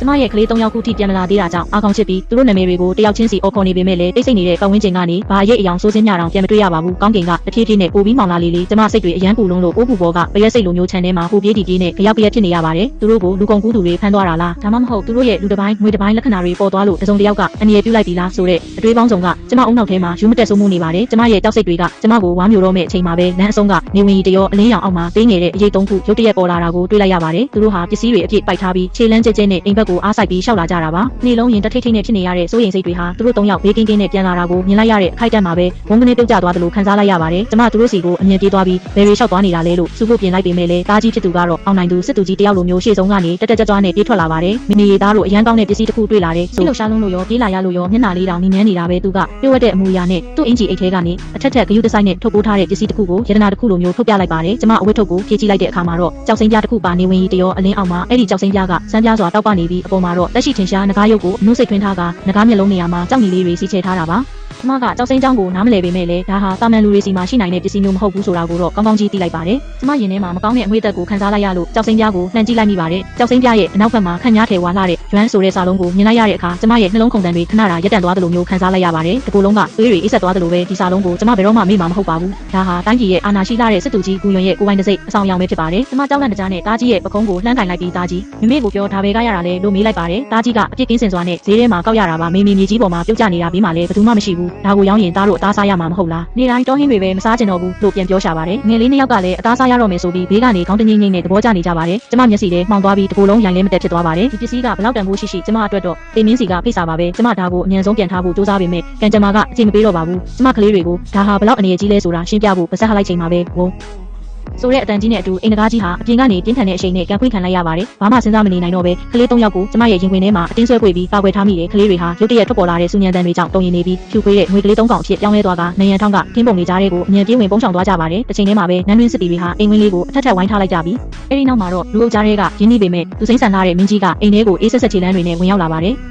ကျမရဲ့ကလေး၃ယောက်ခုထိပြန်မလာသေးတာကြောင့်အားကောင်းချစ်ပြီးသူတို့နာမည်တွေကိုတယောက်ချင်းစီအော်ခေါ်နေပေမဲ့လည်းတိတ်ဆိတ်နေတဲ့ပတ်ဝန်းကျင်ကနေဘာရိပ်အယောင်စိုးစင်းမြတောင်ပြန်မတွေ့ရပါဘူးကောင်းကင်ကတဖြည်းဖြည်းနဲ့ပိုပြီးမောင်လာလေးကျမစိတ်တွေအယမ်းပူလုံးလို့အိုးပူပေါ်ကပရက်စိတ်လိုမျိုးခြံထဲမှာဟိုပြေးတီပြေးနဲ့ကြောက်ဖြစ်နေရပါတယ်သူတို့ကိုလူကုန်ကူးသူတွေဖမ်းသွားတာလားဒါမှမဟုတ်သူတို့ရဲ့လူတစ်ပိုင်းငွေတစ်ပိုင်းလက္ခဏာတွေပေါ်သွားလို့တစုံတစ်ယောက်ကအန္တရာယ်ပြုလိုက်ပြီလားဆိုတဲ့အတွေးပေါင်းစုံကကျမအုံနောက်ထဲမှာယူမတက်ဆိုးမှုနေပါတယ်ကျမရဲ့ကြောက်စိတ်တွေကကျမကိုဝါမျိုးတော့မဲ့အချိန်မှာပဲလမ်းအဆုံးကနေဝင်ကြီးတရောအလင်းရောင်အောက်မှာပေးငယ်တဲ့အရေးသုံးခုရုတ်တရက်ပေါ်လာတာကိုတွေ့လိုက်ရပါတယ်သူတို့ဟာပစ္စည်းတွေအပြည့်ပိုက်ထားပြီးခြေလမ်းကျဲကျဲနဲ့အိမ်ဘက်ကိုအားစိုက်ပြီးရှောက်လာကြတာပါနေ့လုံးရင်တထိတ်ထိတ်နဲ့ဖြစ်နေရတဲ့စိုးရိမ်စိတ်တွေဟာသူတို့၃ယောက်ဘေးကင်းကင်းနဲ့ပြန်လာတာကိုမြင်လိုက်ရတဲ့အခိုက်အတန့်မှာပဲဝုန်းကနေပြုတ်ကျသွားတယ်လို့ခံစားလိုက်ရပါတယ်ကျမသူတို့စီကိုအမြင်ပြေးသွားပြီးဘယ်ရီလျှောက်သွားနေတာလဲလို့စူဖို့ပြင်လိုက်ပေမဲ့လည်းတားကြီးဖြစ်သူကတော့အောင်နိုင်သူစစ်သူကြီးတယောက်လိုမျိုးရှေ့ဆုံးကနေတက်တက်ကြွကြွနဲ့ပြေးထွက်လာပါတယ်မိမိသားတို့အရန်ကောင်းတဲ့ပစ္စည်းတစ်ခုတွေ့လာတယ်ဆိုလို့ရှားလုံးလို့ရောပြေးလာရလို့ရောမျက်နှာလေးတောင်နီးမြန်းနေတာပဲသူကပြည့်ဝတဲ့အမူအရာနဲ့သူ့အင်ဂျီအိတ်ထဲကနေအထက်ထက်ဂယုတဆိုင်နဲ့ထုတ်ပိုးထားတဲ့ပစ္စည်းတစ်ခုကိုယတနာတစ်ခုလိုမျိုးထုတ်ပြလိုက်ပါတယ်ကျမအဝတ်ထုတ်ကိုဖြည့်ကြည့်လိုက်တဲ့အခါမှာတော့ကြောက်စိမ်းပြားတစ်ခုပါနေဝင်ကြီးတရောအလင်းအောင်မှာအဲ့ဒီကြောက်စိမ်းပြားကစမ်းပြားစွာတောက်ပနေပြီးအပေါ်မှာတော့လက်ရှိထင်ရှားငကားရုပ်ကိုအနှုတ်စိတ်ထွင်းထားကငကားမျက်လုံးနေရာမှာကြောက်နေလေးတွေစီချဲထားတာပါကျမကကြောက်စိမ်းချောင်းကိုနားမလည်ပေမဲ့လည်းဒါဟာတာမန်လူတွေစီမှာရှိနိုင်တဲ့ပစ္စည်းမျိုးမဟုတ်ဘူးဆိုတာကိုတော့ကောင်းကောင်းကြီးသိလိုက်ပါတယ်ကျမရင်ထဲမှာမကောင်းတဲ့အငွေ့သက်ကိုခံစားလိုက်ရလို့ကြောက်စိမ်းပြားကိုလှမ်းကြည့်လိုက်မိပါတယ်ကြောက်စိမ်းပြားရဲ့အနောက်ဘက်မှာခန့်ညားထဲဝါလှတဲ့ရွမ်းဆိုတဲ့စာလုံးကိုမြင်လိုက်ရတဲ့အခါကျမရဲ့နှလုံးခုန်တန်တွေခဏတာရက်တန့်သွားသလိုမျိုးခံစားလိုက်ရပါတယ်ဒီကိုယ်လုံးကသွေးတွေအိပ်ဆက်သွားသလိုပဲဒီစာလုံးကိုကျမဘယ်တော့မှမေ့မှာမဟုတ်ပါဘူးဒါဟာတိုင်းပြည်ရဲ့အာဏာရှိလာတဲ့စစ်သူကြီးဂူရွန်ရဲ့ကိုပိုင်တစိမ့်အဆောင်ရောင်ပဲဖြစ်ပါတယ်ကျမကြောက်လန့်တကြားနဲ့တားကြီးရဲ့ပကုံးကိုလှမ်းကင်လိုက်ပြီးတားကြီးမိမိကိုပြောဒါပဲကရတာလဲလို့မေးလိုက်ပါတယ်တားကြီးကအပြစ်ကင်းစင်စွာနဲ့ဈေးထဲမှာကောက်ရတာပါမေမြေကြီးပေါ်မှာပြုတ်ကျနေတာပြီးမှလည်းဘယ်သူမှမရှိဘူးဒါကိုရောင်းရင်တားတို့အသားစားရမှာမဟုတ်လားနေတိုင်းတောဟင်းတွေပဲမစားချင်တော့ဘူးလို့ပြန်ပြောရှာပါတယ်ငယ်လေးနှစ်ယောက်ကလည်းအသားစားရတော့မယ်ဆိုပြီးဘေးကနေခေါင်းတငိမ့်ငိမ့်နဲ့သဘောကျနေကြပါတယ်ကျမမျက်စိထဲမှောင်သွားပြီးတကူလုံးရိုင်လဲမတက်ဖြစ်သွားပါတယ်ဒီပစ္စည်းကဘလောက်တန်ဖိုးရှိကျမအတွက်တော့တေမင်းစီကဖိတ်စာပါပဲကျမဒါကိုအမြန်ဆုံးပြန်ထားဖို့စူးစမ်းပေမဲ့ကံကြမ္မာကအချိန်မပေးတော့ပါဘူးကျမကလေးတွေကိုဒါဟာဘလောက်အနေရကြီးလဲဆိုတာရှင်းပြဖို့ပါစက်ဟလိုက်ချိန်မှာပဲဝုန်းဆိုတဲ့အတန်ကြီးနဲ့အတူအိမ်တကားကြီးဟာအပြင်ကနေပြင်းထန်တဲ့အရှိန်နဲ့ကန်ခွင့်ခံလိုက်ရပါတယ်။ဘာမှစဉ်းစားမနေနိုင်တော့ပဲကလေး၃ယောက်ကိုကျမရဲ့ရင်ခွင်ထဲမှာအတင်းဆွဲပွေပြီးကာကွယ်ထားမိတယ်ကလေးတွေဟာရုတ်တရက်ထွက်ပေါ်လာတဲ့စူညံတန်တွေကြောင့်တုံရင်နေပြီးဖြူခွေးတဲ့ငွေကလေး၃ကောင်အဖြစ်ပြောင်းလဲသွားကနယံထောင်းကခင်းပုံနေကြတဲ့ကိုအမြန်ပြေးဝင်ပုံချောင်သွားကြပါတယ်။တစ်ချိန်တည်းမှာပဲနန်းတွင်းစစ်တီတွေဟာအိမ်ဝင်းလေးကိုအထက်ထပ်ဝိုင်းထားလိုက်ကြပြီးအဲဒီနောက်မှာတော့လူအုပ်ကြားတွေကရင်းနှီးပေမဲ့သူစိမ့်ဆန်လာတဲ့မင်းကြီးကအိမ်ထဲကိုအေးဆက်ဆက်ခြေလမ်းတွေနဲ့ဝင်ရောက်လာပါတယ်။